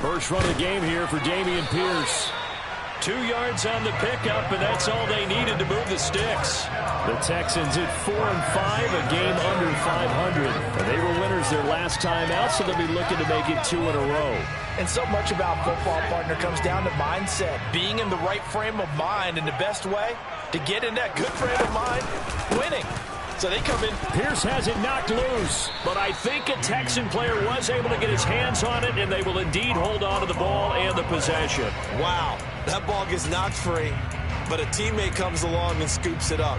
First run of the game here for Dameon Pierce. 2 yards on the pickup, and that's all they needed to move the sticks. The Texans at 4-5, a game under 500. And they were winners their last time out, so they'll be looking to make it 2 in a row. And so much about football, partner, comes down to mindset. Being in the right frame of mind, and the best way to get in that good frame of mind, winning. So they come in. Pierce has it knocked loose. But I think a Texan player was able to get his hands on it, and they will indeed hold on to the ball and the possession. Wow, that ball gets knocked free, but a teammate comes along and scoops it up.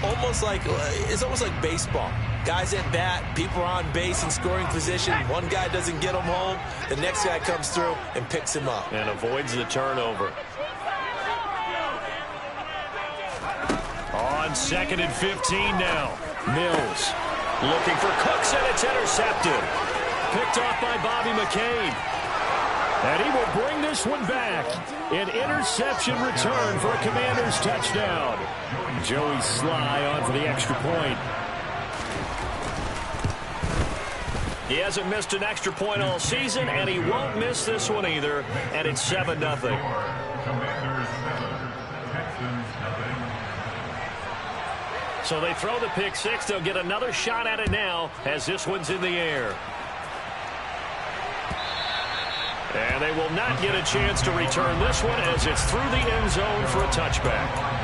It's almost like baseball. Guys at bat, people are on base in scoring position. One guy doesn't get him home. The next guy comes through and picks him up. And avoids the turnover. On 2nd and 15 now. Mills looking for Cooks, and it's intercepted. Picked off by Bobby McCain. And he will bring this one back. An interception return for a Commanders touchdown. Joey Sly on for the extra point. He hasn't missed an extra point all season, and he won't miss this one either. And it's 7-0. So they throw the pick six. They'll get another shot at it now as this one's in the air. And they will not get a chance to return this one as it's through the end zone for a touchback.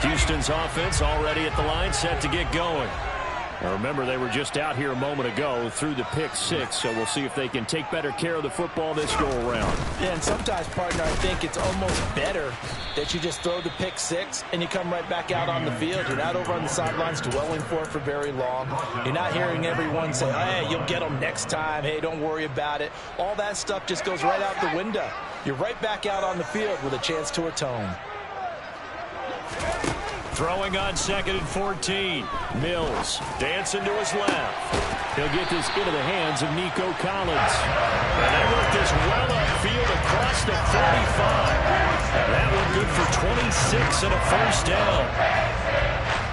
Houston's offense already at the line, set to get going. Now remember, they were just out here a moment ago through the pick six, so we'll see if they can take better care of the football this go-around. Yeah, and sometimes, partner, I think it's almost better that you just throw the pick six and you come right back out on the field. You're not over on the sidelines dwelling for it for very long. You're not hearing everyone say, hey, you'll get them next time. Hey, don't worry about it. All that stuff just goes right out the window. You're right back out on the field with a chance to atone. Throwing on 2nd and 14. Mills dancing to his left. He'll get this into the hands of Nico Collins. And they work this well upfield across the 35. That one good for 26 and a first down.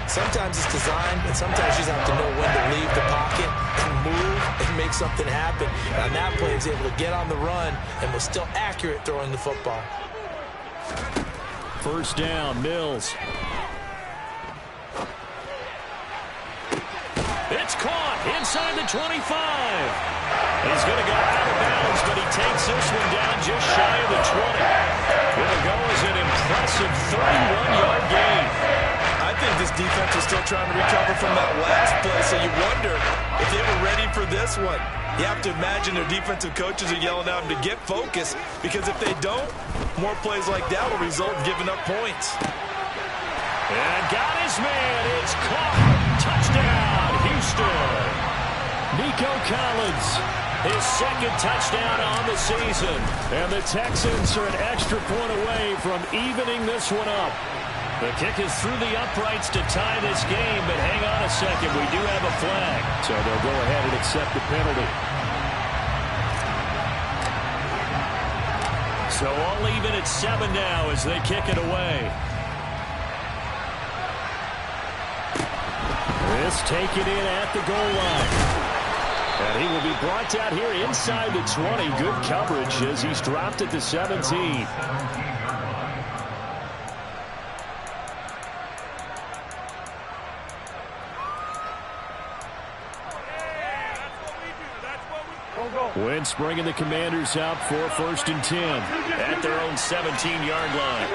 Sometimes it's designed, and sometimes you just have to know when to leave the pocket and move and make something happen. And on that play, he's able to get on the run and was still accurate throwing the football. First down, Mills. It's caught inside the 25. He's going to go out of bounds, but he takes this one down just shy of the 20. Going to go as an impressive 31-yard gain. I think this defense was still trying to recover from that last play, so you wonder if they were ready for this one. You have to imagine their defensive coaches are yelling at them to get focused, because if they don't, more plays like that will result in giving up points. And got his man. It's caught. Touchdown, Houston. Nico Collins, his second touchdown on the season. And the Texans are an extra point away from evening this one up. The kick is through the uprights to tie this game, but hang on a second. We do have a flag. So they'll go ahead and accept the penalty. So all even at 7 now as they kick it away. This taken in at the goal line. And he will be brought down here inside the 20. Good coverage as he's dropped at the 17. Wentz bringing the Commanders out for 1st and 10. At their own 17-yard line.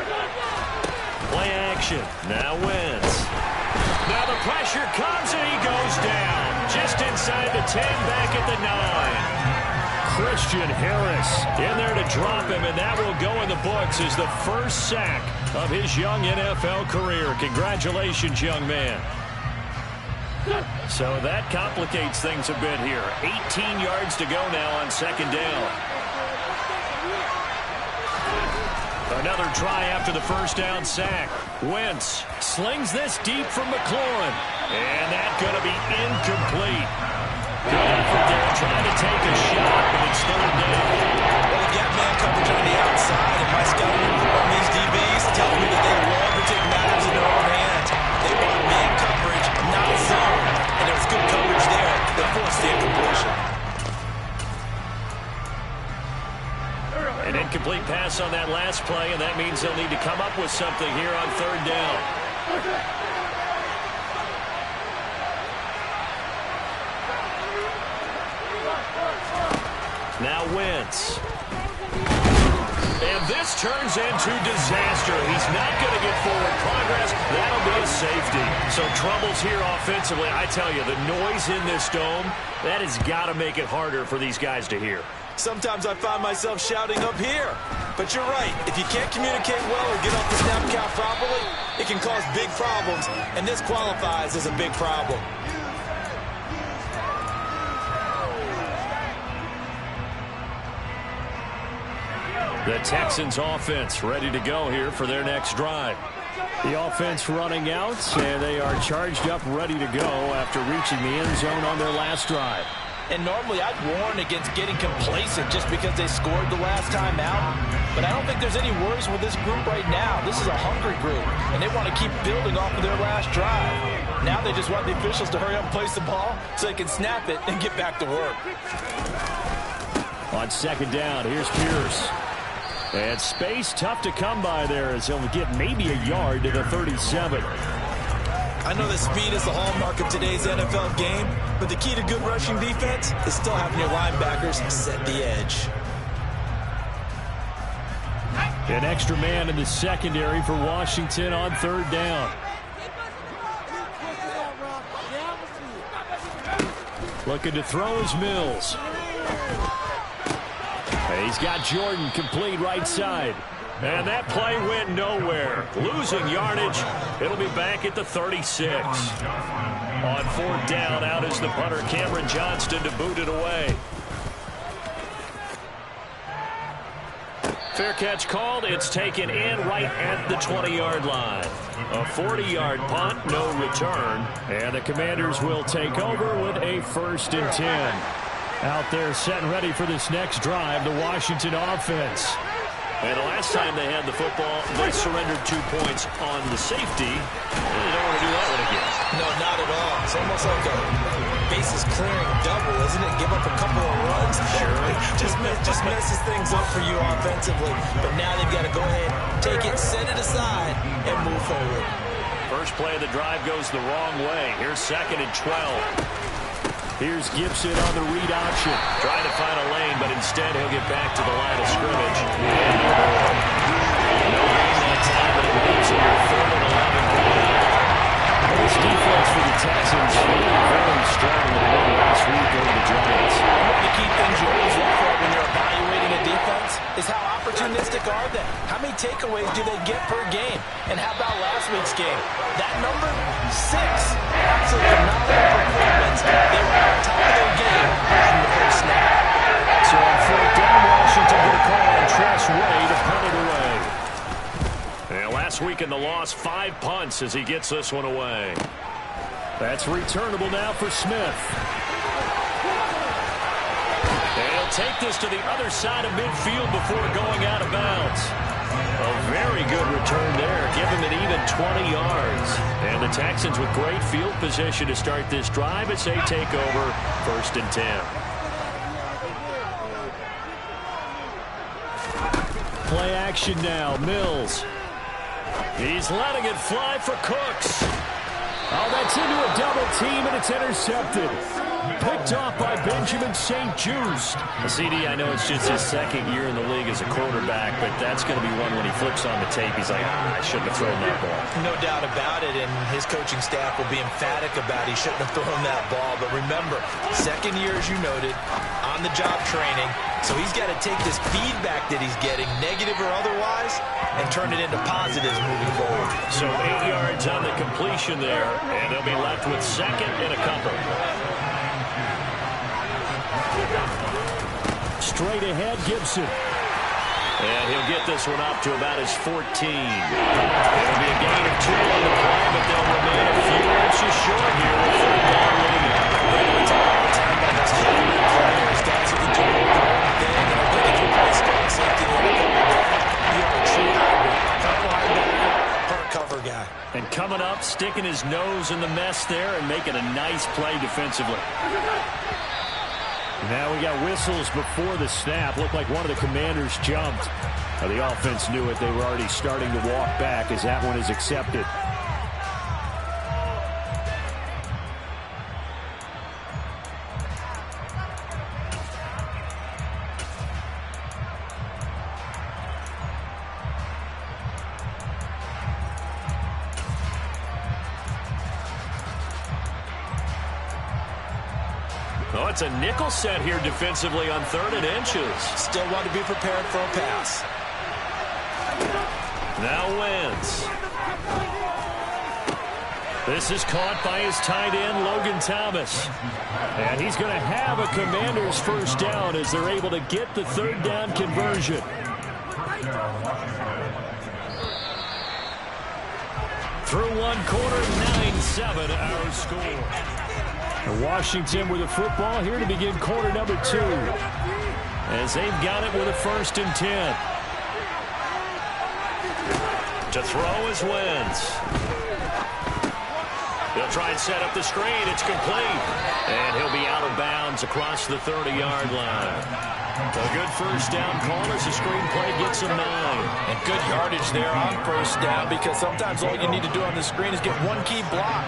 Play action. Now Wentz. Now the pressure comes and he goes down. Just inside the 10, back at the 9. Christian Harris in there to drop him, and that will go in the books as the first sack of his young NFL career. Congratulations, young man. So that complicates things a bit here. 18 yards to go now on 2nd down. Another try after the first down sack. Wentz slings this deep from McLaurin. And that's going to be incomplete. Good effort there trying to take a shot, but it's 3rd down. Well, the gap man coverage on the outside An incomplete pass on that last play, and that means they'll need to come up with something here on third down. Now Wentz. And this turns into disaster. He's not going to get forward progress. That'll be a safety. So troubles here offensively. I tell you, the noise in this dome, that has got to make it harder for these guys to hear. Sometimes I find myself shouting up here. But you're right. If you can't communicate well or get off the snap count properly, it can cause big problems. And this qualifies as a big problem. The Texans offense ready to go here for their next drive. The offense running out, and they are charged up, ready to go after reaching the end zone on their last drive. And normally I'd warn against getting complacent just because they scored the last time out. But I don't think there's any worries with this group right now. This is a hungry group, and they want to keep building off of their last drive. Now they just want the officials to hurry up and place the ball so they can snap it and get back to work. On second down, here's Pierce. And space tough to come by there as he'll get maybe a yard to the 37. I know that speed is the hallmark of today's NFL game, but the key to good rushing defense is still having your linebackers set the edge. An extra man in the secondary for Washington on third down. Looking to throw is Mills. He's got Jordan complete right side. And that play went nowhere. Losing yardage. It'll be back at the 36. On fourth down, out is the punter, Cameron Johnston, to boot it away. Fair catch called. It's taken in right at the 20-yard line. A 40-yard punt, no return. And the Commanders will take over with a 1st and 10. Out there set and ready for this next drive, the Washington offense. And the last time they had the football, they surrendered 2 points on the safety. And they don't want to do that one again. No, not at all. It's almost like a bases clearing double, isn't it? Give up a couple of runs. Sure. Just messes things up for you offensively. But now they've got to go ahead, take it, set it aside, and move forward. First play of the drive goes the wrong way. Here's 2nd and 12. Here's Gibson on the read option. Trying to find a lane, but instead he'll get back to the line of scrimmage. And no gain that time, but it leaves him with 3rd and 11. This defense for the Texans really very strong with the win last week over the Giants. One of the key things you always look for when you're evaluating a defense is how opportunistic are they? How many takeaways do they get per game? And how about last week's game? That number, 6. Absolutely phenomenal performance. They were on top of their game from the first snap. So on fourth down, Washington going to call on Tress Way to punt it away. And last week in the loss, 5 punts as he gets this one away. That's returnable now for Smith. And he'll take this to the other side of midfield before going out of bounds. A very good return there. Give him an even 20 yards. And the Texans with great field position to start this drive as they take over 1st and 10. Play action now. Mills. He's letting it fly for Cooks. Oh, that's into a double team, and it's intercepted. Picked off by Benjamin St-Juste. CD, I know it's just his 2nd year in the league as a quarterback, but that's going to be one when he flips on the tape. He's like, I shouldn't have thrown that ball. No doubt about it, and his coaching staff will be emphatic about he shouldn't have thrown that ball. But remember, 2nd year, as you noted, on-the-job training. So he's got to take this feedback that he's getting, negative or otherwise, and turn it into positives moving forward. So 8 yards on the completion there, and they'll be left with 2nd and a couple. Straight ahead, Gibson. And he'll get this one up to about his 14. It'll be a gain of 2 on the play, but they'll remain a few inches short here with 3rd down leading. We talk all the time about this players, guys who can do their own thing, and I think if you play strong safety, you are a true hybrid. Cover linebacker, cover guy. And coming up, sticking his nose in the mess there and making a nice play defensively. Now we got whistles before the snap. Looked like one of the Commanders jumped. The offense knew it. They were already starting to walk back as that one is accepted. Oh, it's a nickel set here defensively on 3rd and inches. Still want to be prepared for a pass. Now Wentz. This is caught by his tight end, Logan Thomas. And he's going to have a Commanders first down as they're able to get the 3rd down conversion. Through one quarter, 9-7 our score. Washington with the football here to begin quarter number 2. As they've got it with a 1st and 10. To throw is Wentz. They'll try and set up the screen. It's complete. And he'll be out of bounds across the 30-yard line. A good first down call as the screenplay gets him 9. And good yardage there on first down, because sometimes all you need to do on the screen is get one key block.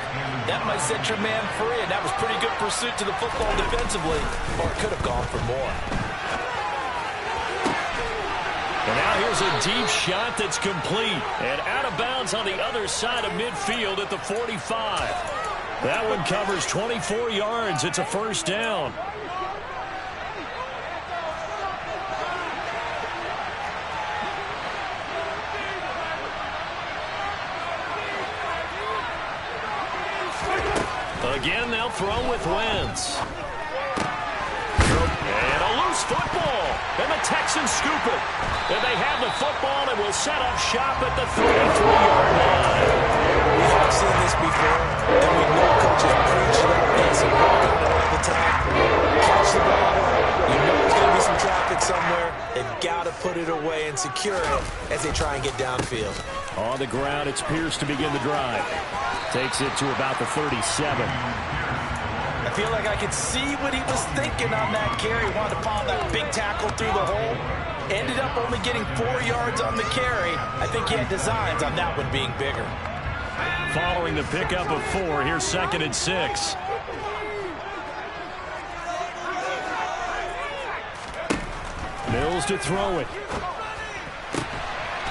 That might set your man free, and that was pretty good pursuit to the football defensively, or it could have gone for more. And now here's a deep shot that's complete and out of bounds on the other side of midfield at the 45. That one covers 24 yards. It's a first down. Again, they'll throw with Wentz. And a loose football. And the Texans scoop it. And they have the football and will set up shop at the 33-yard line. We have seen this before, and we know coaches preach it up and support it all the time. Catch the ball. You know there's going to be some traffic somewhere. They've got to put it away and secure it as they try and get downfield. On the ground, it's Pierce to begin the drive. Takes it to about the 37. I feel like I could see what he was thinking on that carry. Wanted to pound that big tackle through the hole. Ended up only getting 4 yards on the carry. I think he had designs on that one being bigger. Following the pickup of 4, here's 2nd and 6. Mills to throw it.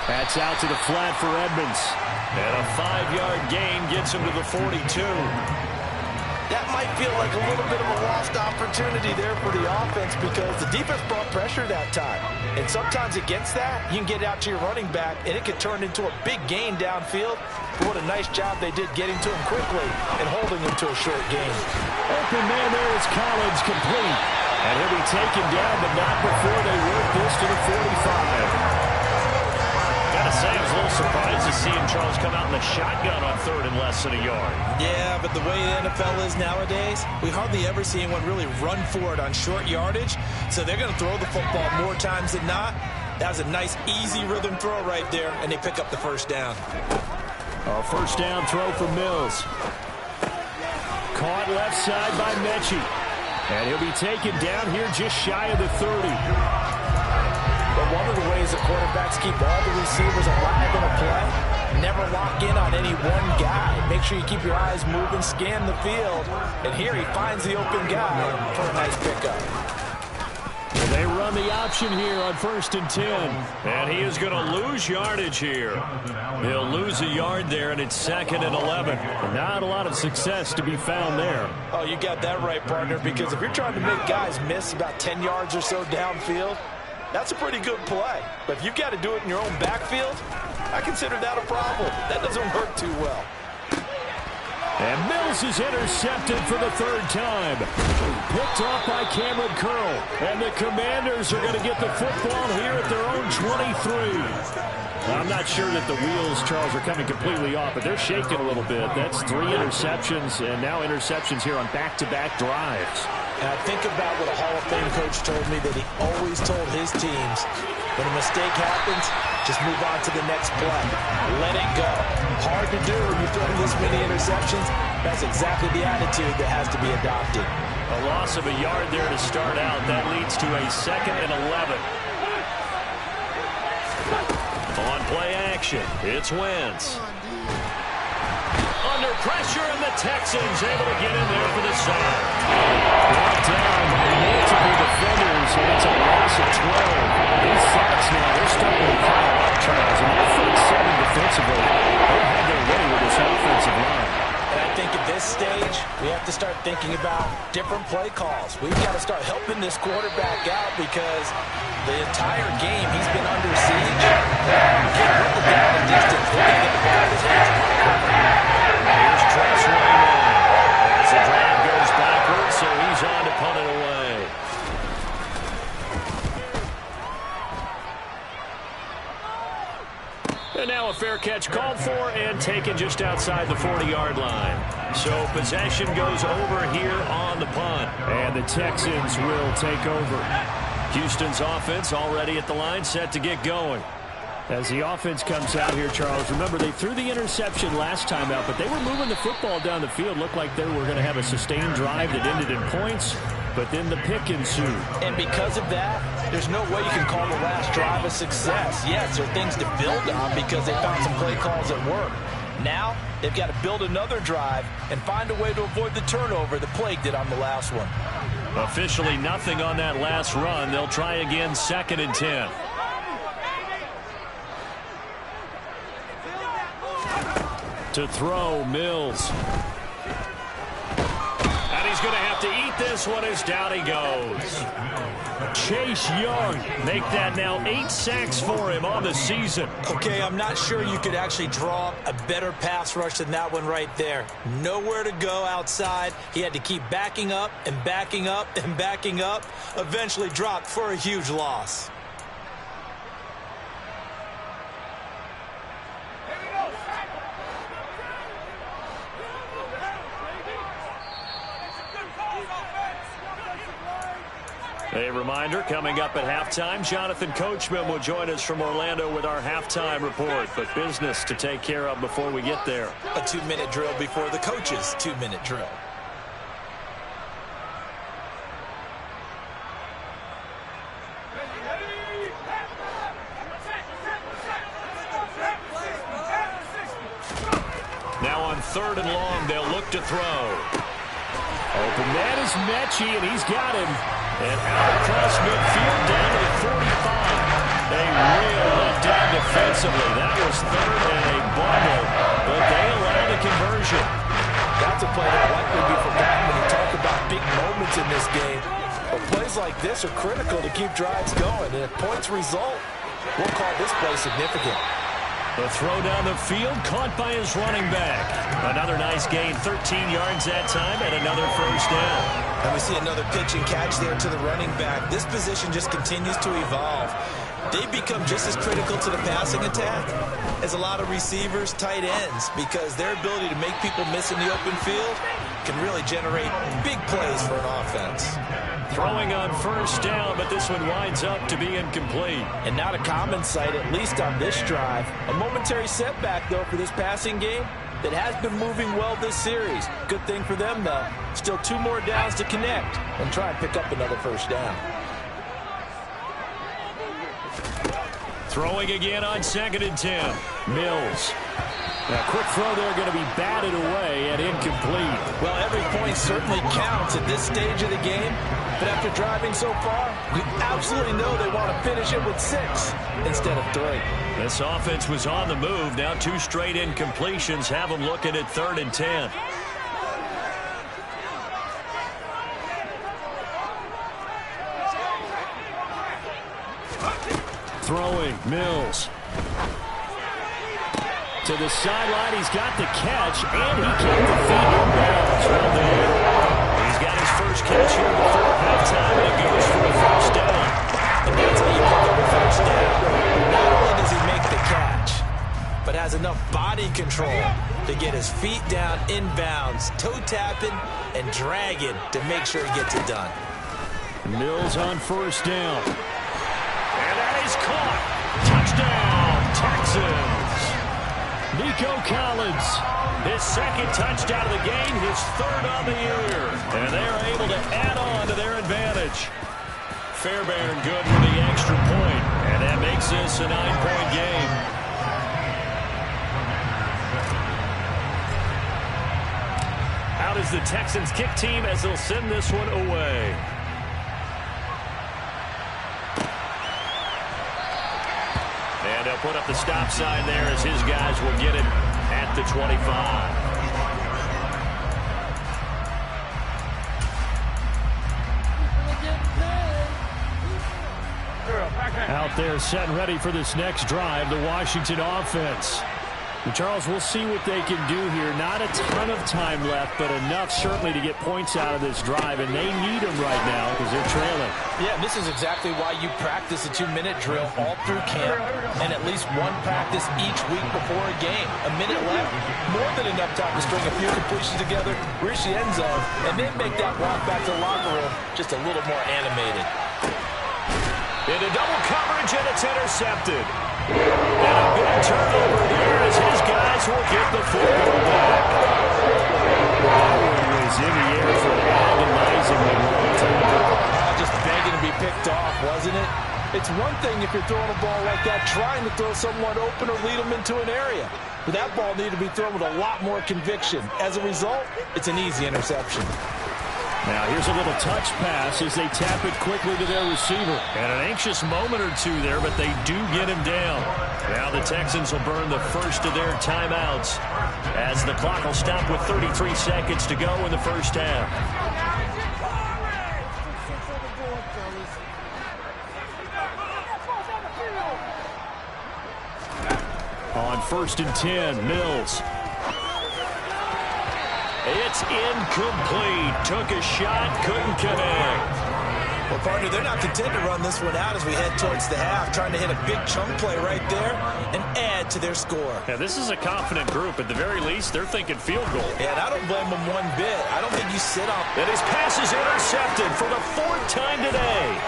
That's out to the flat for Edmonds. And a 5-yard gain gets him to the 42. That might feel like a little bit of a lost opportunity there for the offense, because the defense brought pressure that time. And sometimes against that, you can get out to your running back, and it can turn into a big gain downfield. But what a nice job they did getting to him quickly and holding him to a short gain. Open man there is Collins, complete. And he'll be taken down, but not before they work this to the 45. Gotta say, I was a little surprised to see Charles come out in the shotgun on 3rd and less than a yard. Yeah, but the way the NFL is nowadays, we hardly ever see anyone really run for it on short yardage. So they're going to throw the football more times than not. That was a nice, easy rhythm throw right there, and they pick up the first down. A first down throw for Mills. Caught left side by Mechie. And he'll be taken down here just shy of the 30. But one of the ways the quarterbacks keep all the receivers alive in a play, never lock in on any one guy. Make sure you keep your eyes moving, scan the field. And here he finds the open guy for a nice pickup. Well, they run the option here on 1st and 10. And he is going to lose yardage here. He'll lose a yard there, and it's 2nd and 11. Not a lot of success to be found there. Oh, you got that right, partner, because if you're trying to make guys miss about 10 yards or so downfield, that's a pretty good play. But if you've got to do it in your own backfield, I consider that a problem. That doesn't work too well. And Mills is intercepted for the 3rd time. Picked off by Cameron Curl. And the Commanders are going to get the football here at their own 23. I'm not sure that the wheels, Charles, are coming completely off, but they're shaking a little bit. That's 3 interceptions, and now interceptions here on back-to-back drives. And I think about what a Hall of Fame coach told me, that he always told his teams, when a mistake happens, just move on to the next play. Let it go. Hard to do when you're throwing this many interceptions. That's exactly the attitude that has to be adopted. A loss of a yard there to start out. That leads to a 2nd and 11. On play action, it's Wentz. Under pressure, and the Texans able to get in there for the sack. Brought down by multiple defenders, and it's a loss of 12. These sacks now, they're starting to pile up, Charles, and that front seven defensively, they'll have their way with this offensive line. And I think at this stage, we have to start thinking about different play calls. We've got to start helping this quarterback out because the entire game he's been under siege. Get rippled down the distance. They're going to get the ball in his hands. Here's Trace Raymond as the drive goes backwards, so he's on to punt it away. And now a fair catch called for and taken just outside the 40-yard line. So possession goes over here on the punt. And the Texans will take over. Houston's offense already at the line, set to get going. As the offense comes out here, Charles, remember they threw the interception last time out, but they were moving the football down the field. Looked like they were going to have a sustained drive that ended in points, but then the pick ensued. And because of that, there's no way you can call the last drive a success. Yes, there are things to build on because they found some play calls that work. Now, they've got to build another drive and find a way to avoid the turnover that plagued it on the last one. Officially nothing on that last run. They'll try again, 2nd and 10. To throw, Mills. And he's going to have to eat this one as down he goes. Chase Young. Make that now 8 sacks for him on the season. Okay, I'm not sure you could actually draw a better pass rush than that one right there. Nowhere to go outside. He had to keep backing up and backing up and backing up. Eventually dropped for a huge loss. A reminder, coming up at halftime, Jonathan Coachman will join us from Orlando with our halftime report. But business to take care of before we get there. A 2-minute drill before the coach's 2-minute drill. Now on 3rd and long, they'll look to throw. Open man is Mechie, and he's got him. And out across midfield down to the 45. A real letdown defensively. That was 3rd and a bubble, but they allowed a conversion. That's a play that will likely be forgotten when you talk about big moments in this game. But plays like this are critical to keep drives going. And if points result, we'll call this play significant. The throw down the field caught by his running back. Another nice gain, 13 yards that time, and another first down. And we see another pitch and catch there to the running back. This position just continues to evolve. They become just as critical to the passing attack as a lot of receivers, tight ends, because their ability to make people miss in the open field can really generate big plays for an offense. Throwing on first down, but this one winds up to be incomplete. And not a common sight, at least on this drive. A momentary setback, though, for this passing game that has been moving well this series. Good thing for them, though. Still 2 more downs to connect and try and pick up another first down. Throwing again on 2nd and 10. Mills. Now, quick throw there going to be batted away and incomplete. Well, every point certainly counts at this stage of the game. But after driving so far, we absolutely know they want to finish it with 6 instead of 3. This offense was on the move. Now 2 straight incompletions have them looking at 3rd and 10. Throwing, Mills. To the sideline, he's got the catch, and he kept the feet in bounds. Well done. He's got his first catch here before halftime, and it goes for a first down. And that's how you pick up a first down. Not only does he make the catch, but has enough body control to get his feet down inbounds, toe tapping and dragging to make sure he gets it done. Mills on first down. And that is caught. Touchdown, Texans. Nico Collins. His second touchdown of the game, his third on the year. And they're able to add on to their advantage. Fairbairn good with the extra point, and that makes this a 9-point game. Out is the Texans kick team as they'll send this one away. And they'll put up the stop sign there as his guys will get it at the 25. Out there set and ready for this next drive, the Washington offense. And Charles, we'll see what they can do here. Not a ton of time left, but enough certainly to get points out of this drive, and they need them right now because they're trailing. Yeah, this is exactly why you practice a 2-minute drill all through camp and at least one practice each week before a game. A minute left, more than enough time to string a few completions together, reach the end zone, and then make that walk back to the locker room just a little more animated. Into double coverage, and it's intercepted. And a big turnover there as his guys will get the football back. That one was in the air for an agonizingly long time. Just begging to be picked off, wasn't it? It's one thing if you're throwing a ball like that, trying to throw someone open or lead them into an area. But that ball needed to be thrown with a lot more conviction. As a result, it's an easy interception. Now here's a little touch pass as they tap it quickly to their receiver. And an anxious moment or two there, but they do get him down. Now the Texans will burn the first of their timeouts as the clock will stop with 33 seconds to go in the first half. On 1st and 10, Mills. It's incomplete. Took a shot, couldn't connect. Well, partner, they're not content to run this one out as we head towards the half, trying to hit a big chunk play right there and add to their score. Yeah, this is a confident group. At the very least, they're thinking field goal. Yeah, and I don't blame them one bit. I don't think you sit on. And his pass is intercepted for the 4th time today.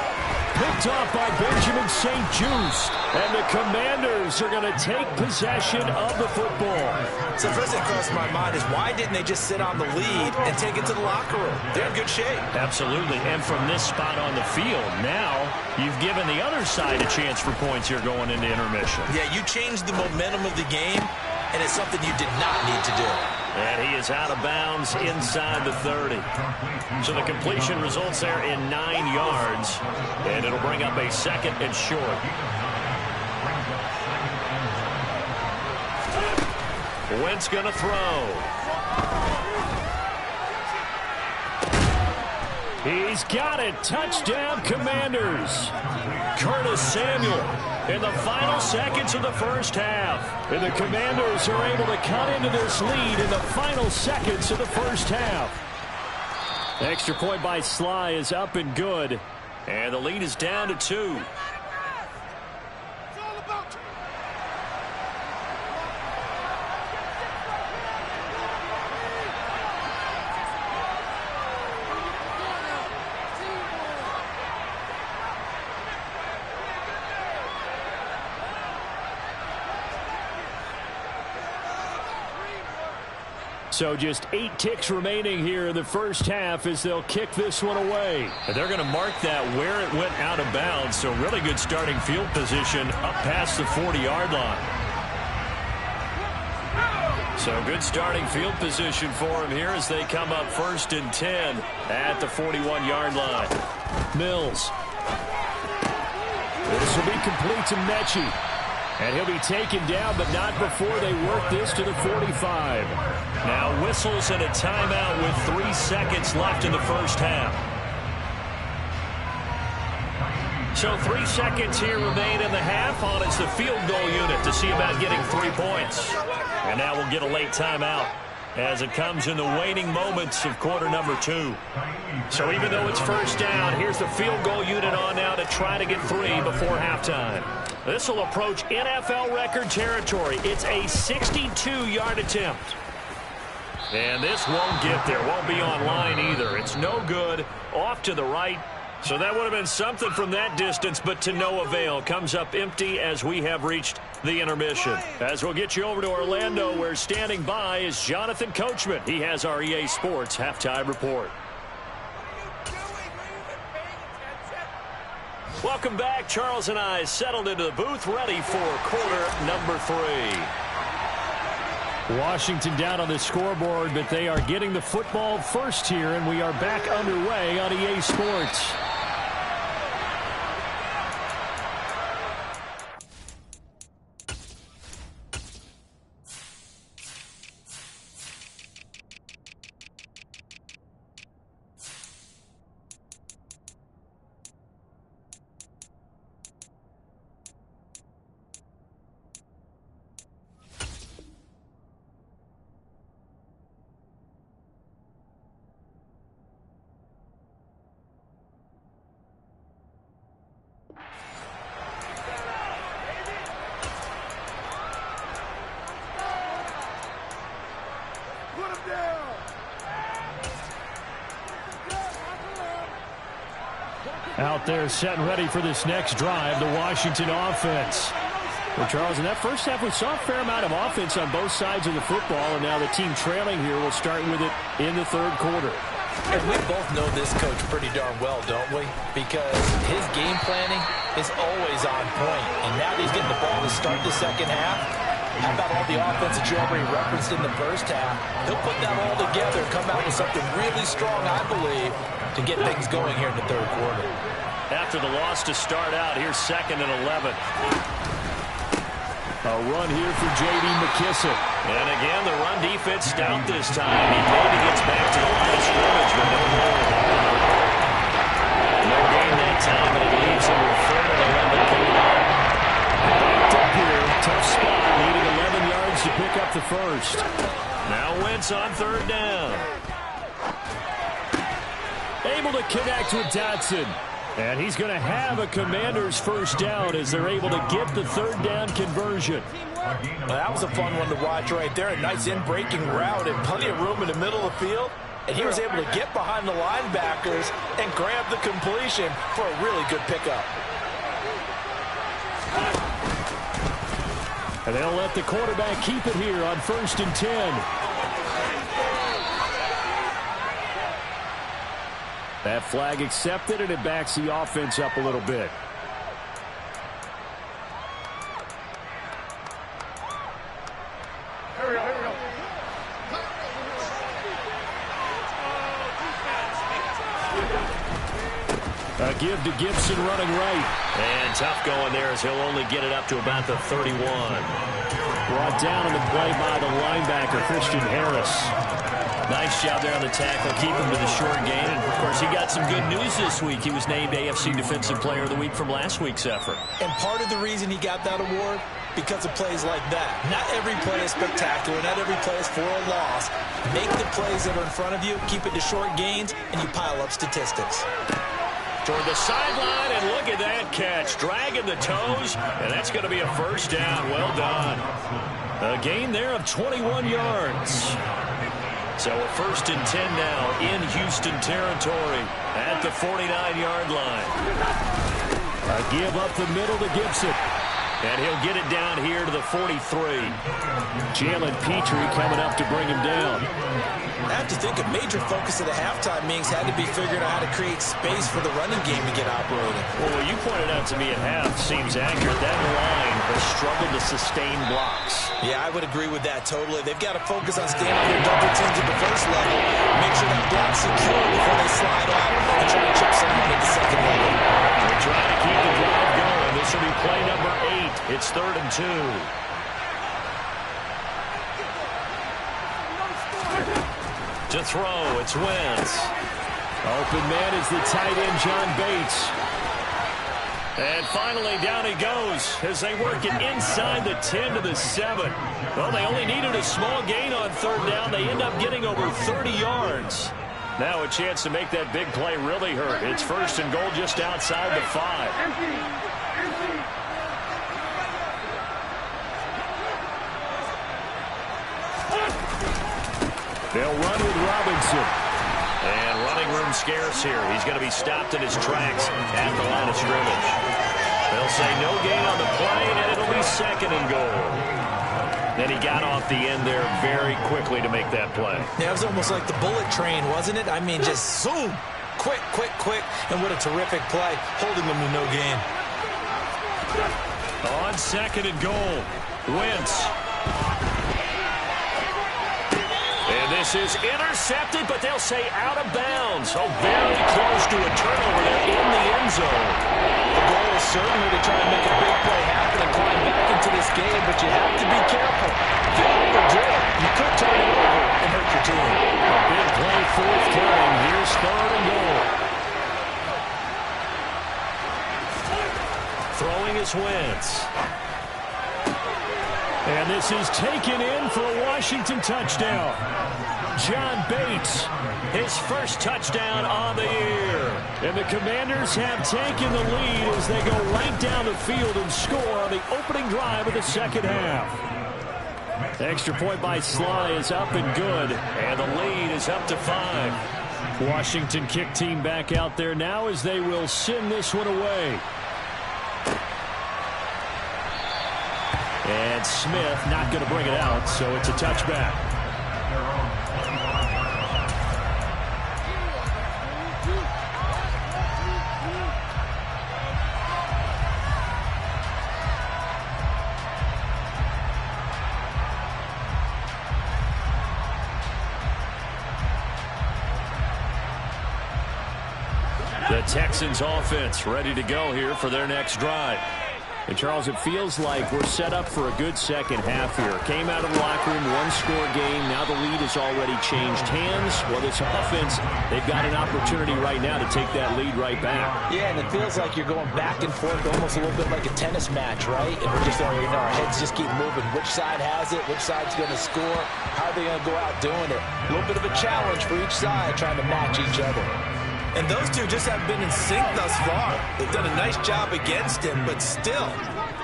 Picked off by Benjamin St. Juste. And the Commanders are going to take possession of the football. So first thing crossed my mind is why didn't they just sit on the lead and take it to the locker room? They're in good shape. Absolutely. And from this spot on the field, now you've given the other side a chance for points here going into intermission. Yeah, you changed the momentum of the game, and it's something you did not need to do. And he is out of bounds inside the 30. So the completion results there in 9 yards. And it'll bring up a 2nd and short. Wentz going to throw. He's got it. Touchdown, Commanders. Curtis Samuel in the final seconds of the first half. And the Commanders are able to cut into this lead in the final seconds of the first half. Extra point by Sly is up and good. And the lead is down to 2. So just 8 ticks remaining here in the first half as they'll kick this one away. And they're going to mark that where it went out of bounds. So really good starting field position up past the 40-yard line. So good starting field position for him here as they come up 1st and 10 at the 41-yard line. Mills. This will be complete to Mechie. And he'll be taken down, but not before they work this to the 45. Now whistles and a timeout with 3 seconds left in the first half. So 3 seconds here remain in the half. On is the field goal unit to see about getting 3 points. And now we'll get a late timeout as it comes in the waning moments of quarter number 2. So even though it's first down, here's the field goal unit on now to try to get 3 before halftime. This will approach NFL record territory. It's a 62-yard attempt. And this won't get there. Won't be on line either. It's no good. Off to the right. So that would have been something from that distance, but to no avail. Comes up empty as we have reached the intermission. As we'll get you over to Orlando, where standing by is Jonathan Coachman. He has our EA Sports halftime report. Welcome back. Charles and I settled into the booth, ready for quarter number 3. Washington down on the scoreboard, but they are getting the football first here, and we are back underway on EA Sports. Out there set and ready for this next drive, the Washington offense. Well, Charles, in that first half, we saw a fair amount of offense on both sides of the football, and now the team trailing here will start with it in the third quarter. And we both know this coach pretty darn well, don't we? Because his game planning is always on point. And now that he's getting the ball to start the second half, how about all the offense that you already referenced in the first half? He'll put that all together and come out with something really strong, I believe, to get things going here in the third quarter. After the loss to start out, here's 2nd and 11. A run here for J.D. McKissick. And again, the run defense stout this time. He maybe gets back to the line of scrimmage, but no more. No gain that time, and it leaves him with 3rd and 11. Backed up here. Tough spot. Needing 11 yards to pick up the first. Now Wentz on 3rd down. Able to connect with Dotson. And he's going to have a Commanders first down as they're able to get the 3rd down conversion. Well, that was a fun one to watch right there. A nice in-breaking route and plenty of room in the middle of the field. And he was able to get behind the linebackers and grab the completion for a really good pickup. And they'll let the quarterback keep it here on 1st and 10. That flag accepted, and it backs the offense up a little bit. Here we go. A give to Gibson running right. And tough going there as he'll only get it up to about the 31. Brought down on the play by the linebacker, Christian Harris. Nice job there on the tackle, keep him to the short gain. And, of course, he got some good news this week. He was named AFC Defensive Player of the Week from last week's effort. And part of the reason he got that award, because of plays like that. Not every play is spectacular. Not every play is for a loss. Make the plays that are in front of you, keep it to short gains, and you pile up statistics. Toward the sideline, and look at that catch. Dragging the toes, and that's going to be a first down. Well done. A gain there of 21 yards. So a 1st and 10 now in Houston territory at the 49-yard line. A give up the middle to Gibson. And he'll get it down here to the 43. Jalen Petrie coming up to bring him down. I have to think a major focus of the halftime meetings had to be figuring out how to create space for the running game to get operating. Well, what you pointed out to me at half seems accurate. That line has struggled to sustain blocks. Yeah, I would agree with that totally. They've got to focus on staying on their double teams at the first level, make sure that block's secure before they slide off and try to chip someone at the second level. They're trying to keep the drive going. This will be play number 8. It's 3rd and 2. To throw, it's Wentz. Open man is the tight end, John Bates. And finally, down he goes as they work it inside the 10 to the 7. Well, they only needed a small gain on 3rd down. They end up getting over 30 yards. Now a chance to make that big play really hurt. It's 1st and goal just outside the 5. They'll run with Robinson. And running room scarce here. He's going to be stopped in his tracks at the line of scrimmage. They'll say no gain on the play, and it'll be 2nd and goal. Then he got off the end there very quickly to make that play. Yeah, it was almost like the bullet train, wasn't it? I mean, just zoom. Quick, quick, quick. And what a terrific play, holding them to no gain. On 2nd and goal, Wentz. And this is intercepted, but they'll say out of bounds. So very close to a turnover there in the end zone. The goal is certainly to try and make a big play happen and climb back into this game, but you have to be careful. If you overdo it, you could turn it over and hurt your team. A big play, 4th coming. Here's 3rd and goal. Throwing is Wentz. And this is taken in for a Washington touchdown. John Bates, his first touchdown on the year. And the Commanders have taken the lead as they go right down the field and score on the opening drive of the 2nd half. Extra point by Sly is up and good. And the lead is up to 5. Washington kick team back out there now as they will send this one away. And Smith not going to bring it out, so it's a touchback. The Texans offense ready to go here for their next drive. And, Charles, it feels like we're set up for a good second half here. Came out of the locker room, one-score game. Now the lead has already changed hands. Well, this offense, they've got an opportunity right now to take that lead right back. Yeah, and it feels like you're going back and forth, almost a little bit like a tennis match, right? And we're just, our heads just keep moving. Which side has it? Which side's going to score? How are they going to go out doing it? A little bit of a challenge for each side, trying to match each other. And those two just haven't been in sync thus far. They've done a nice job against him, but still,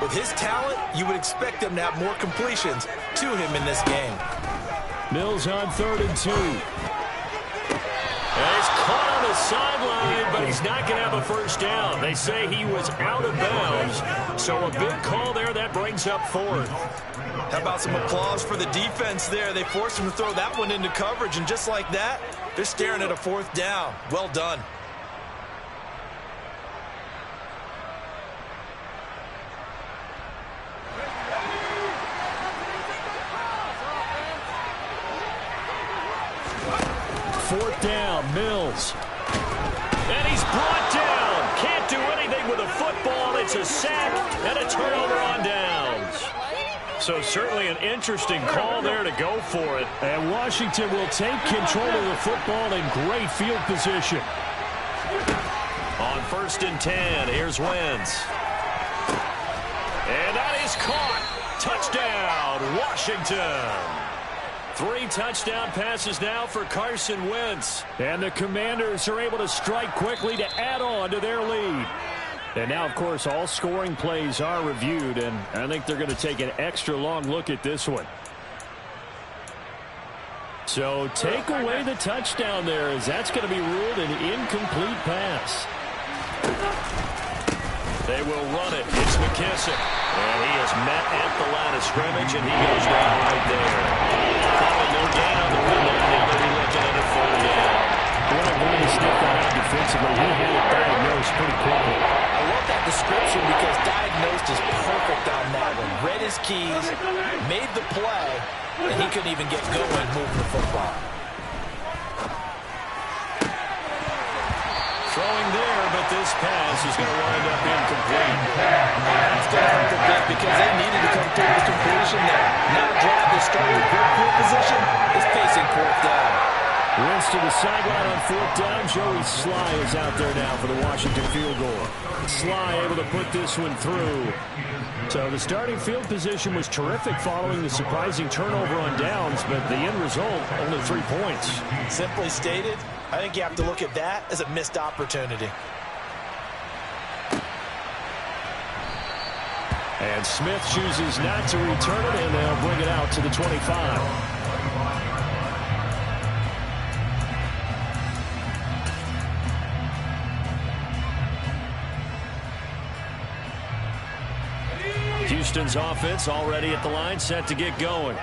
with his talent, you would expect him to have more completions to him in this game. Mills on 3rd and 2. And he's caught on the sideline, but he's not going to have a first down. They say he was out of bounds, so a big call there. That brings up 4th. How about some applause for the defense there? They forced him to throw that one into coverage, and just like that, they're staring at a 4th down. Well done. Fourth down, Mills. And he's brought down. Can't do anything with a football. It's a sack and a turnover on downs. So certainly an interesting call there to go for it. And Washington will take control of the football in great field position. On 1st and 10, here's Wentz. And that is caught. Touchdown, Washington. 3 touchdown passes now for Carson Wentz. And the Commanders are able to strike quickly to add on to their lead. And now, of course, all scoring plays are reviewed, and I think they're going to take an extra long look at this one. So take away the touchdown there, as that's going to be ruled an incomplete pass. They will run it. It's McKissick. And he is met at the line of scrimmage, and he goes down right there. Probably no gain on the run there. Now they'll be looking at a 4th down. What a way to step that out defensively. He had it diagnosed pretty quickly. I love that description because diagnosed is perfect on that one. Read his keys, made the play, and he couldn't even get going moving the football. Throwing there, but this pass is going to wind up incomplete. That's going to hurt a bit because they needed to come through the completion there. Now drive they started with good field position is facing 4th down. Wentz to the sideline on 4th down. Joey Sly is out there now for the Washington field goal. Sly able to put this one through. So the starting field position was terrific following the surprising turnover on downs, but the end result, only 3 points. Simply stated, I think you have to look at that as a missed opportunity. And Smith chooses not to return it, and they'll bring it out to the 25. Houston's offense already at the line, set to get going.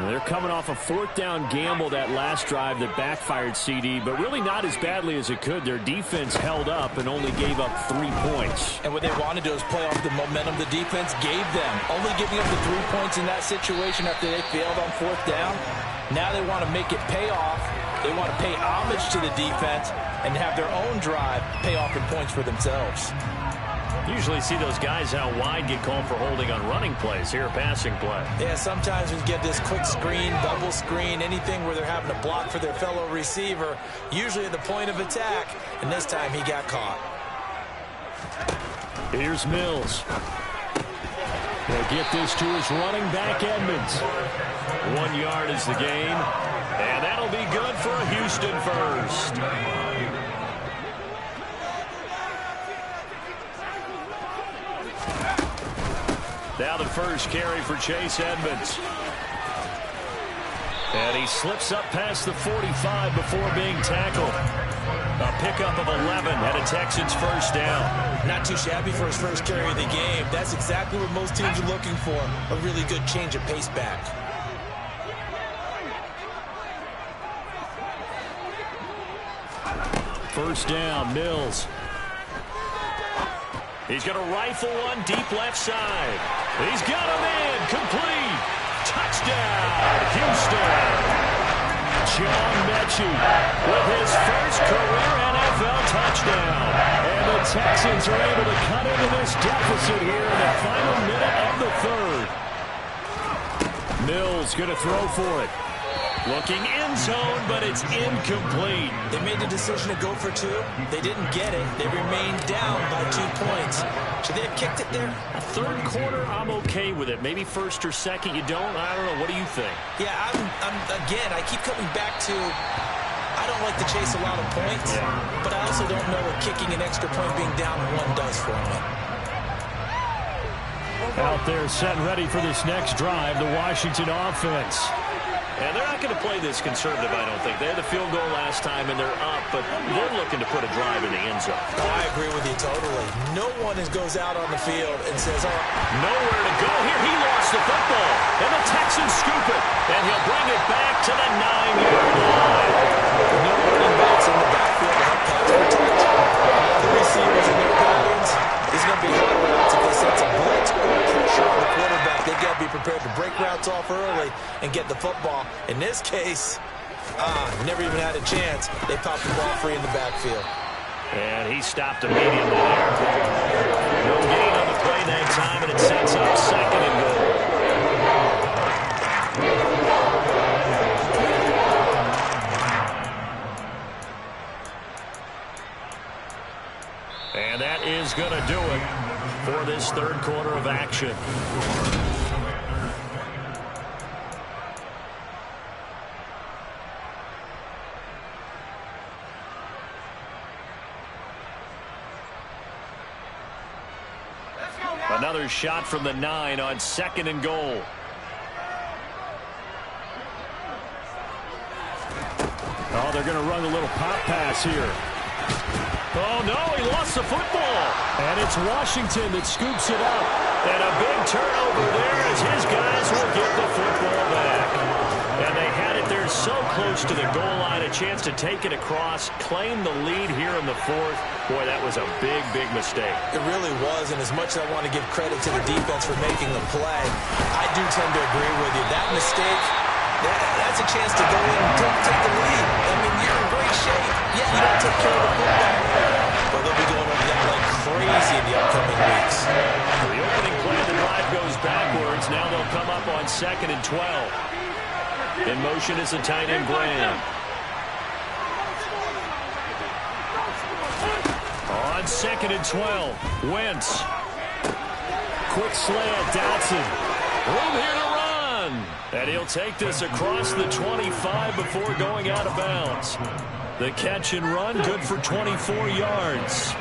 They're coming off a fourth down gamble that last drive that backfired, CD, but really not as badly as it could. Their defense held up and only gave up 3 points. And what they wanted to do is play off the momentum the defense gave them. Only giving up the 3 points in that situation after they failed on fourth down. Now they want to make it pay off. They want to pay homage to the defense and have their own drive pay off in points for themselves. Usually see those guys out wide get called for holding on running plays. Here, a passing play. Yeah, sometimes we get this quick screen, double screen, anything where they're having to block for their fellow receiver, usually at the point of attack, and this time he got caught. Here's Mills. He'll get this to his running back, Edmonds. 1 yard is the gain, and that'll be good for a Houston first. Now the first carry for Chase Edmonds. And he slips up past the 45 before being tackled. A pickup of 11 and a Texans first down. Not too shabby for his first carry of the game. That's exactly what most teams are looking for. A really good change of pace back. First down, Mills. He's going to rifle one deep left side. He's got him in. Complete. Touchdown, Houston. John Mechie with his first career NFL touchdown. And the Texans are able to cut into this deficit here in the final minute of the third. Mills going to throw for it. Looking end zone, but it's incomplete. They made the decision to go for 2. They didn't get it. They remained down by 2 points. Should they have kicked it there? A third quarter, I'm okay with it. Maybe first or second, you don't? I don't know. What do you think? Yeah, again, I keep coming back to I don't like to chase a lot of points, but I also don't know what kicking an extra point being down 1 does for me. Out there set and ready for this next drive, the Washington offense. And they're not going to play this conservative, I don't think. They had the field goal last time, and they're up, but they're looking to put a drive in the end zone. Oh, I agree with you totally. No one goes out on the field and says, oh, nowhere to go here. He lost the football, and the Texans scoop it, and he'll bring it back to the 9-yard line. No running backs in the backfield to help pass protect. All the receivers in their patterns. This is going to be hard routes if they sense a blitz or pressure on the quarterback. They've got to be prepared to break routes off early and get the football. In this case, never even had a chance. They popped the ball free in the backfield. And he stopped immediately there. No gain on the play that time, and it sets up second and goal. And that is going to do it for this third quarter of action. Another shot from the 9 on second and goal. Oh, they're going to run a little pop pass here. Oh, no, he lost the football. And it's Washington that scoops it up. And a big turnover there as his guys will get the football back. And they had it there so close to the goal line, a chance to take it across, claim the lead here in the fourth. Boy, that was a big, big mistake. It really was, and as much as I want to give credit to the defense for making the play, I do tend to agree with you. That mistake, that's a chance to go in and take the lead. I mean, you're in great shape. Yeah, you don't take care of the football, but they'll be going over that like crazy in the upcoming weeks. The opening play of the drive goes backwards. Now they'll come up on 2nd and 12. In motion is the tight end, Graham. On 2nd and 12, Wentz. Quick slant, Dotson. Room here to run. And he'll take this across the 25 before going out of bounds. The catch and run, good for 24 yards.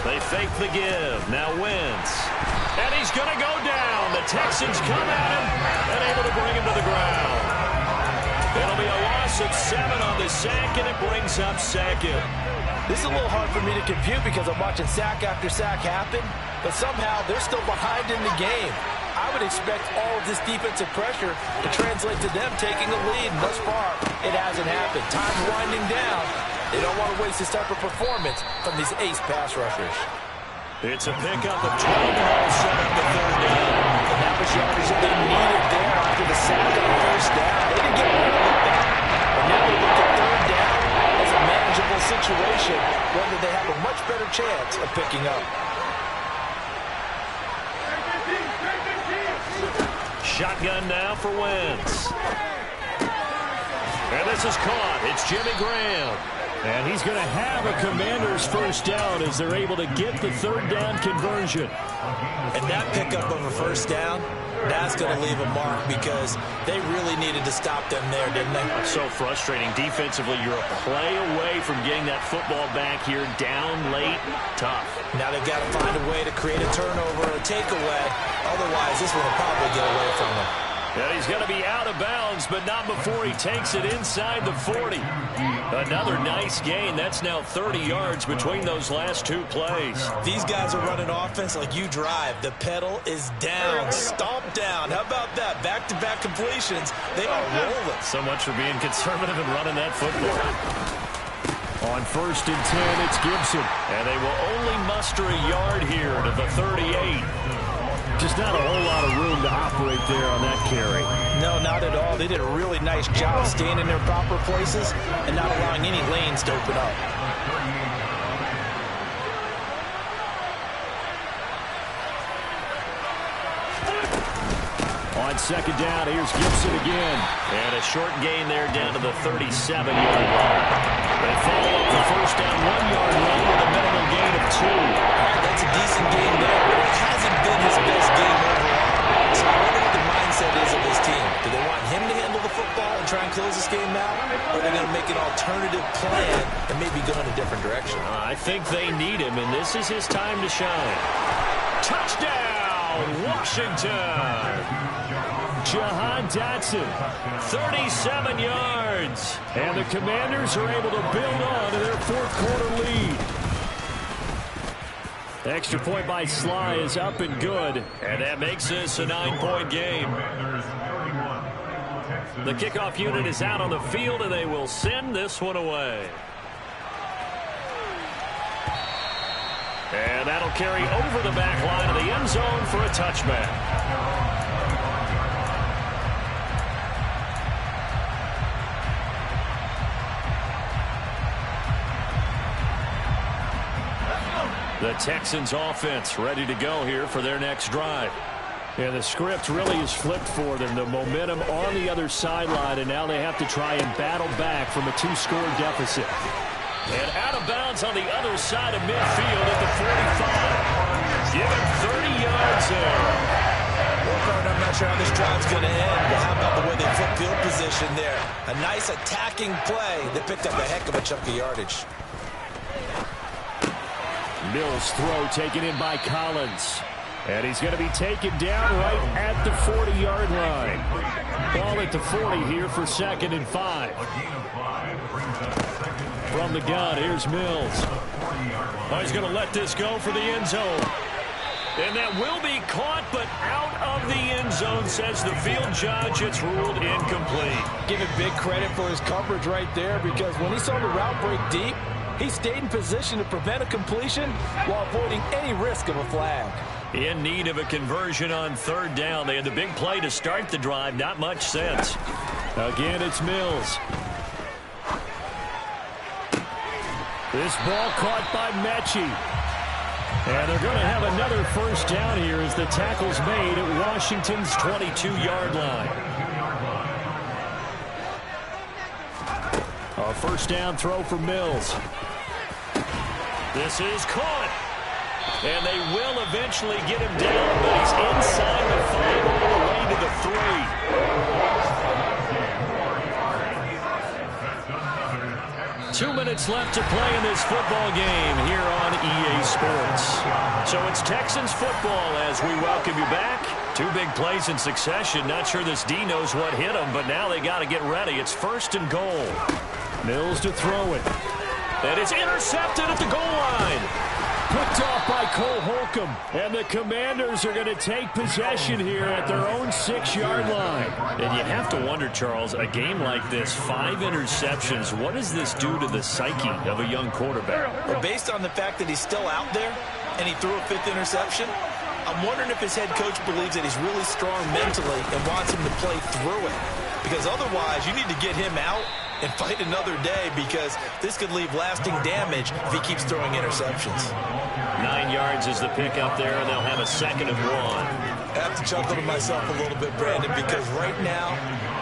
They fake the give. Now Wentz. And he's going to go down. The Texans come at him and able to bring him to the ground. It'll be a loss of 7 on the sack, and it brings up second. This is a little hard for me to compute because I'm watching sack after sack happen, but somehow they're still behind in the game. I would expect all of this defensive pressure to translate to them taking a lead, and thus far, it hasn't happened. Time's winding down. They don't want to waste this type of performance from these ace pass rushers. It's a pickup of 12 to set up the third down. And that was yardage that they needed there after the sack on first down. They didn't get rid of that. But now they look at third down as a manageable situation, whether they have a much better chance of picking up. Shotgun now for Wentz. And this is caught. It's Jimmy Graham. And he's going to have a Commanders first down as they're able to get the third down conversion. And that pickup of a first down, that's going to leave a mark because they really needed to stop them there, didn't they? So frustrating. Defensively, you're a play away from getting that football back here down late. Tough. Now they've got to find a way to create a turnover or a takeaway. Otherwise, this one will probably get away from them. And he's going to be out of bounds, but not before he takes it inside the 40. Another nice gain. That's now 30 yards between those last two plays. These guys are running offense like you drive. The pedal is down, stomp down. How about that? Back-to-back completions. They are rolling. So much for being conservative and running that football. On 1st and 10, it's Gibson. And they will only muster a yard here to the 38. Just not a whole lot of room to operate there on that carry. No, not at all. They did a really nice job staying in their proper places and not allowing any lanes to open up. On 2nd down, here's Gibson again. And a short gain there down to the 37-yard line. They follow up the first down 1-yard run with a minimal gain of 2. That's a decent game there, but it hasn't been his best game overall. So I wonder what the mindset is of his team. Do they want him to handle the football and try and close this game out? Or are they going to make an alternative plan and maybe go in a different direction? I think they need him, and this is his time to shine. Touchdown, Washington! Jahan Dotson, 37 yards. and the Commanders are able to build on to their fourth-quarter lead. Extra point by Sly is up and good. And that makes this a 9-point game. The kickoff unit is out on the field, and they will send this one away. And that'll carry over the back line of the end zone for a touchback. The Texans offense ready to go here for their next drive. And the script really is flipped for them. The momentum on the other sideline, and now they have to try and battle back from a 2-score deficit. And out of bounds on the other side of midfield at the 45. Give him 30 yards there. Well, Bert, I'm not sure how this drive's going to end, but how about the way they flip field position there? A nice attacking play that picked up a heck of a chunk of yardage. Mills' throw taken in by Collins. And he's going to be taken down right at the 40-yard line. Ball at the 40 here for 2nd and 5. From the gun, here's Mills. Oh, he's going to let this go for the end zone. And that will be caught, but out of the end zone, says the field judge. It's ruled incomplete. Give him big credit for his coverage right there, because when he saw the route break deep, he stayed in position to prevent a completion while avoiding any risk of a flag. In need of a conversion on 3rd down. They had the big play to start the drive. Not much sense. Again, it's Mills. This ball caught by Mechie. And they're going to have another first down here as the tackle's made at Washington's 22-yard line. A first down throw for Mills. This is caught. And they will eventually get him down, but he's inside the 5 all the way to the 3. 2 minutes left to play in this football game here on EA Sports. So it's Texans football as we welcome you back. 2 big plays in succession. Not sure this D knows what hit him, but now they got to get ready. It's 1st and goal. Mills to throw it. And it's intercepted at the goal line. Picked off by Cole Holcomb. And the Commanders are going to take possession here at their own 6-yard line. And you have to wonder, Charles, a game like this, 5 interceptions, what does this do to the psyche of a young quarterback? Well, based on the fact that he's still out there and he threw a 5th interception, I'm wondering if his head coach believes that he's really strong mentally and wants him to play through it. Because otherwise, you need to get him out and fight another day, because this could leave lasting damage if he keeps throwing interceptions. 9 yards is the pickup there, and they'll have a 2nd and 1. I have to chuckle to myself a little bit, Brandon, because right now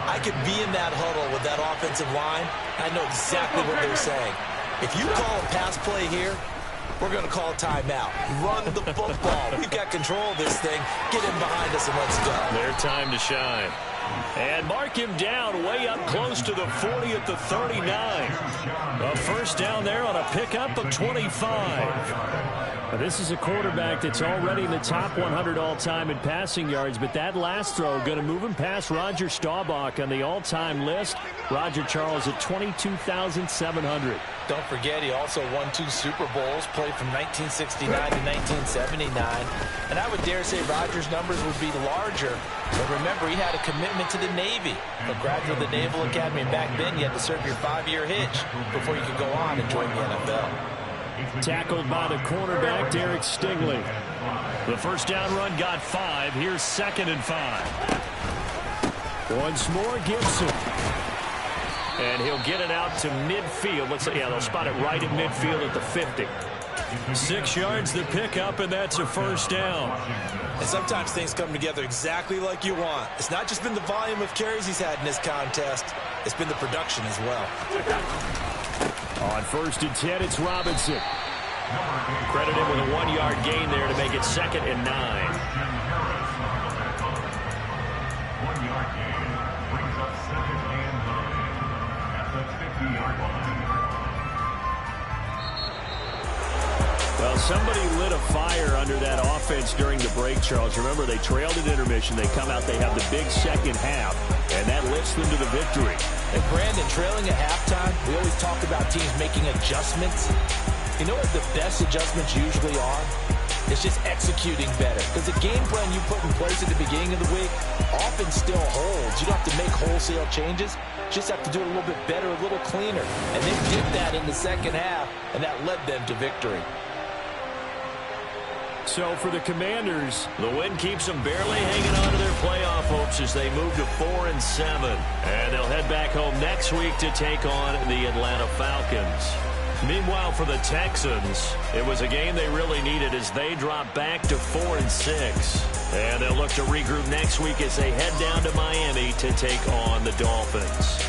I could be in that huddle with that offensive line. I know exactly what they're saying. If you call a pass play here, we're going to call a timeout. Run the football. We've got control of this thing. Get him behind us and let's go. Their time to shine. And mark him down way up close to the 40 at the 39. A first down there on a pickup of 25. This is a quarterback that's already in the top 100 all-time in passing yards, but that last throw going to move him past Roger Staubach on the all-time list. Roger Charles at 22,700. Don't forget, he also won 2 Super Bowls, played from 1969 to 1979. And I would dare say Roger's numbers would be larger. But remember, he had a commitment to the Navy. A graduate of the Naval Academy, and back then you had to serve your 5-year hitch before you could go on and join the NFL. Tackled by the cornerback, Derek Stingley. The first down run got 5. Here's 2nd and 5. Once more, Gibson. And he'll get it out to midfield. Let's say, yeah, they'll spot it right at midfield at the 50. 6 yards the pickup, and that's a first down. And sometimes things come together exactly like you want. It's not just been the volume of carries he's had in this contest. It's been the production as well. On 1st and 10, it's Robinson. Credited with a 1-yard gain there to make it 2nd and 9. 1-yard gain brings up 2nd and 9 at the 50-yard line. Well, somebody lit a fire under that offense during the break, Charles. Remember, they trailed at intermission. They come out, they have the big second half, and that lifts them to the victory. And Brandon, trailing at halftime, we always talk about teams making adjustments. You know what the best adjustments usually are? It's just executing better. Because the game plan you put in place at the beginning of the week often still holds. You don't have to make wholesale changes. You just have to do it a little bit better, a little cleaner. And they did that in the second half, and that led them to victory. So for the Commanders, the win keeps them barely hanging on to their playoff hopes as they move to 4-7. And they'll head back home next week to take on the Atlanta Falcons. Meanwhile, for the Texans, it was a game they really needed as they drop back to 4-6. And they'll look to regroup next week as they head down to Miami to take on the Dolphins.